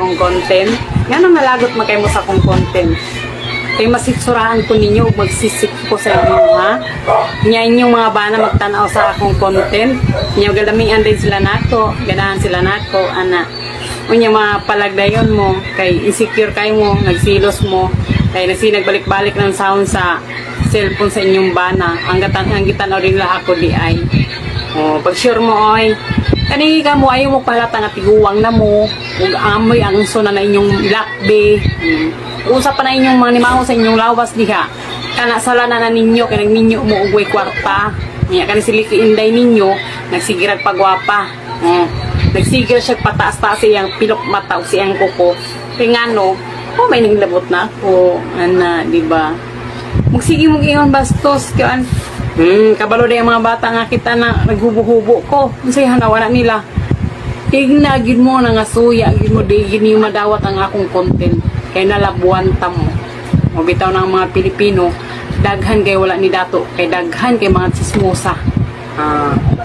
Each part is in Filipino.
akong content. Nga nang nalagot makay mo sa akong content. Kaya masitsurahan ko ninyo, magsisik ko sa inyo, ha? Nya inyong mga bana magtanaw sa akong content. Nya galamian din sila nako, ganahan sila nako, ana. Unya mga palagdayon mo, kay insecure kayo mo, nagsilos mo, kay nagbalik-balik ng sound sa cellphone sa inyong bana. Ang gitan rin la ako di ay. Oh, pag sure mo oy, kani ka mo ayaw mo palata nga tiguwang na mo, ug amoy ang suna na inyong lakbe. Usap pa na inyong mga nimaho sa inyong lawas diha. Kana sala na ninyo kay ninyo mo ugway kwarta. Nya kani siliki inday ninyo, nagsigirag pagwapa. Nagsigir siya pataas-taas siyang pilok mata o siyang kuko. Kay ngano, may nanglabot na ako. Ana, di ba? Magsige mong ingon bastos kan. Kabalo na yung mga bata nga kita na naghubo-hubo ko. Kasi hanawa na nila. Ignagin mo na nga suya, gin mo di gini madawat ang akong content. Kay nalabuan ta mo. Mabitaw ng mga Pilipino, daghan kay wala ni dato, kay daghan kay mga chismosa.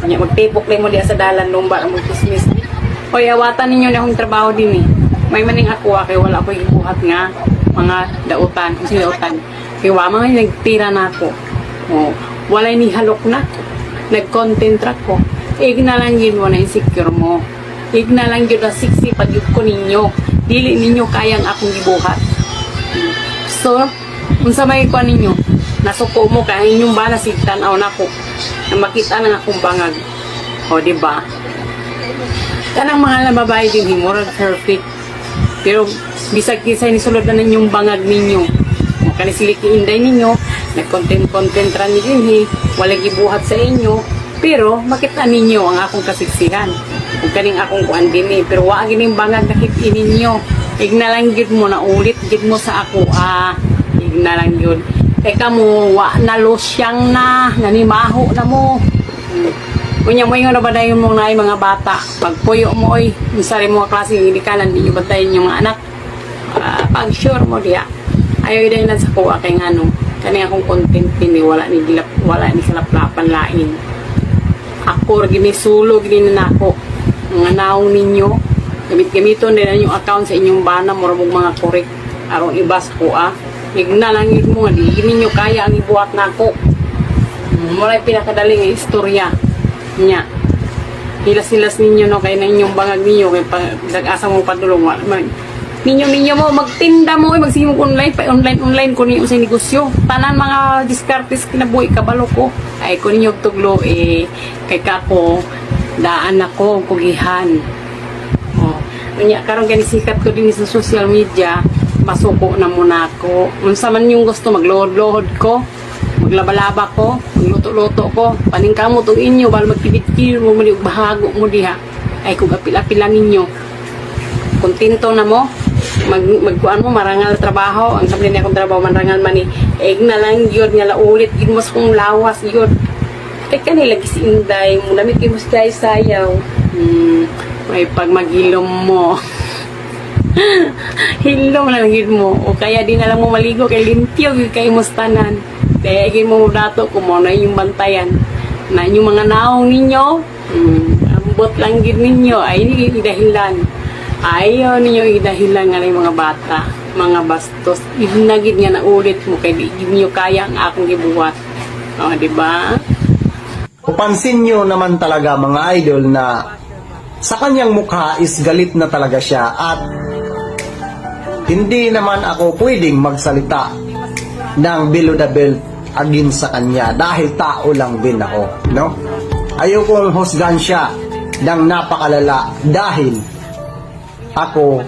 Magtipok lang mo diya sa dalan lumba ang magchismis. Hoy, awatan ninyo na akong trabaho din eh. May maning ako kay wala ko ibuhat nga mga dautan, kasi dautan. Kay wa mga nagtira na ako. Walay ni halok na. Nag-content ra ko. Ignalanggin mo na insecure mo. Ignalanggin na siksi pagyud ko ninyo. Dili ninyo kayang akong gibuhat. So, unsa may kuan ninyo? Nasuko mo kay inyong bana sigtan-aw nako. Na makita na akong bangag. O, di ba? Kanang mga babae din himura perfect. Pero bisag kisay ni sulod na ninyong bangag ninyo. Kani siliki inday ninyo, nag-content ra ni dinhi, wala gibuhat sa inyo, pero makita ninyo ang akong kasiksihan. Ug kaning akong kuan dinhi, pero wa gining bangag nakit-in ninyo. Ignalang gyud mo na ulit gyud mo sa ako, ignalang gyud. Kay kamo wa na losyang na, nanimaho na mo. Kunya mo ingon na ba dayon mo na mga bata, pagpuyo mo oy, unsari mo klase hindi kanan ninyo bantayan yung mga anak. Pag sure mo diya. Ayaw dahil sa kuha kay ngano, kani akong content pini wala ni kalaplapan lain. Ako gini sulo gini na ako. Mga naong ninyo, gamit-gamiton din yung account sa inyong bana mura mong mga korek arong ibas ko Ignalangin mo nga di ninyo kaya ang ibuhat nako. Mura pinakadaling istorya nya. Hilas-hilas ninyo no kay na inyong bangag ninyo kay dag-asa mo padulong ninyo mo magtinda mo magsimog online ko niyo sa negosyo tanan mga diskartes kinabuhi kabalo ko ay ko ninyo tuglo kay kako daan ako kugihan unya karon gani sikat ko din sa social media masuko na muna ako unsa man yung gusto maglohod ko maglabalaba ko magluto-luto ko paning kamo tong inyo bal magpidit-pidit mo mali bahago mo diha ay kung apil-apila ninyo kontento na mo magkuan mo marangal trabaho ang sabi niya akong trabaho marangal man na lang yun nga laulit yun mas kong lawas yun kaya kanila si inday mo lamit kayo mas dahil sayaw may pag maghilom mo hilom na lang yun mo o kaya di na lang mo maligo kay limpyo kay mustanan kaya igin mo dato kung mo na yung bantayan na yung mga naong ninyo ambot lang yun ninyo ay hindi dahilan ayaw ninyo idahilan nga ng mga bata, mga bastos. Ihinagid nga na ulit mo kay di nyo kaya ang akong gibuhat. O, diba? Upansin nyo naman talaga mga idol na sa kanyang mukha is galit na talaga siya at hindi naman ako pwedeng magsalita ng below the belt against sa kanya dahil tao lang din ako, no? Ayaw kong husgan siya ng napakalala dahil ako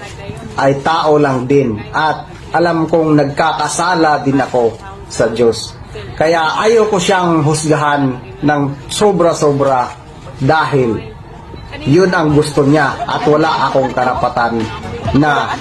ay tao lang din at alam kong nagkakasala din ako sa Diyos. Kaya ayaw ko siyang husgahan ng sobra-sobra dahil yun ang gusto niya at wala akong karapatan na